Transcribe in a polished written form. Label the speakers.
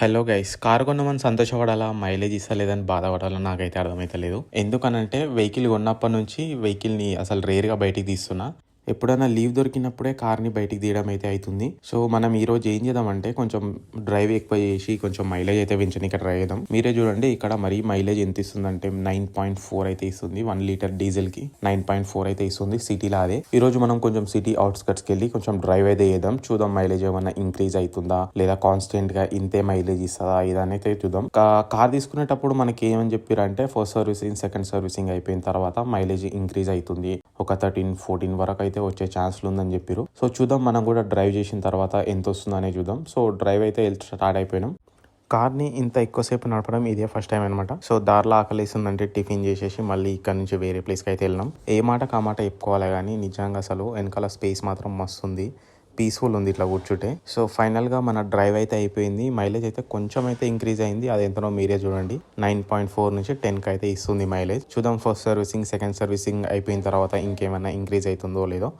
Speaker 1: Hello guys, car కొన్నామని సంతోషపడాలా, mileage ఇస్తలేదని బాధపడాలా నాకైతే అర్థమైతలేదు. ఎందుకనంటే వెహికల్ కొన్నప్పటి నుంచి వెహికల్ని అసలు రేర్గా బయటికి తీస్తున్నా. ఎప్పుడైనా లీవ్ దొరికినప్పుడే కార్ని బయటికి తీయడం అయితే అవుతుంది. సో మనం ఈ రోజు ఏం చేద్దామంటే కొంచెం డ్రైవ్ ఎక్కువ చేసి కొంచెం మైలేజ్ అయితే పెంచడానికి ట్రై చేద్దాం. మీరే చూడండి ఇక్కడ మరి మైలేజ్ ఎంత ఇస్తుందంటే 9.4 అయితే ఇస్తుంది. 1 లీటర్ డీజిల్ కి 9.4 అయితే ఇస్తుంది సిటీలో. అదే ఈ రోజు మనం కొంచెం సిటీ అవుట్స్కట్స్ కి వెళ్ళి కొంచెం డ్రైవ్ అయితే చేద్దాం. చూద్దాం మైలేజ్ ఏమైనా ఇంక్రీజ్ అవుతుందా లేదా కాన్స్టెంట్ గా ఇంతే మైలేజ్ ఇస్తుందా ఇదని అయితే చూద్దాం. కార్ తీసుకునేటప్పుడు మనకి ఏమని చెప్పారంటే ఫస్ట్ సర్వీసింగ్ సెకండ్ సర్వీసింగ్ అయిపోయిన తర్వాత మైలేజ్ ఇంక్రీజ్ అవుతుంది, ఒక 13-14 వరకు అయితే వచ్చే ఛాన్స్లు ఉందని చెప్పారు. సో చూద్దాం, మనం కూడా డ్రైవ్ చేసిన తర్వాత ఎంత వస్తుందనే చూద్దాం. సో డ్రైవ్ అయితే స్టార్ట్ అయిపోయినాం. కార్ని ఇంత ఎక్కువసేపు నడపడం ఇదే ఫస్ట్ టైం అనమాట. సో దారిలో ఆకలిస్తుందంటే టిఫిన్ చేసేసి మళ్ళీ ఇక్కడ నుంచి వేరే ప్లేస్కి అయితే వెళ్ళినాం. ఏ మాట కామాట చెప్పుకోవాలి కానీ నిజంగా అసలు వెనకాల స్పేస్ మాత్రం మస్తు ఉంది, పీస్ఫుల్ ఉంది ఇట్లా కూర్చుంటే. సో ఫైనల్గా మన డ్రైవ్ అయితే అయిపోయింది. మైలేజ్ అయితే కొంచెం అయితే ఇంక్రీజ్ అయింది, అది ఎంతనో మీరే చూడండి. 9.4 నుంచి 10కి అయితే ఇస్తుంది మైలేజ్. చూద్దాం ఫస్ట్ సర్వీసింగ్ సెకండ్ సర్వీసింగ్ అయిపోయిన తర్వాత ఇంకేమైనా ఇంక్రీజ్ అవుతుందో లేదో.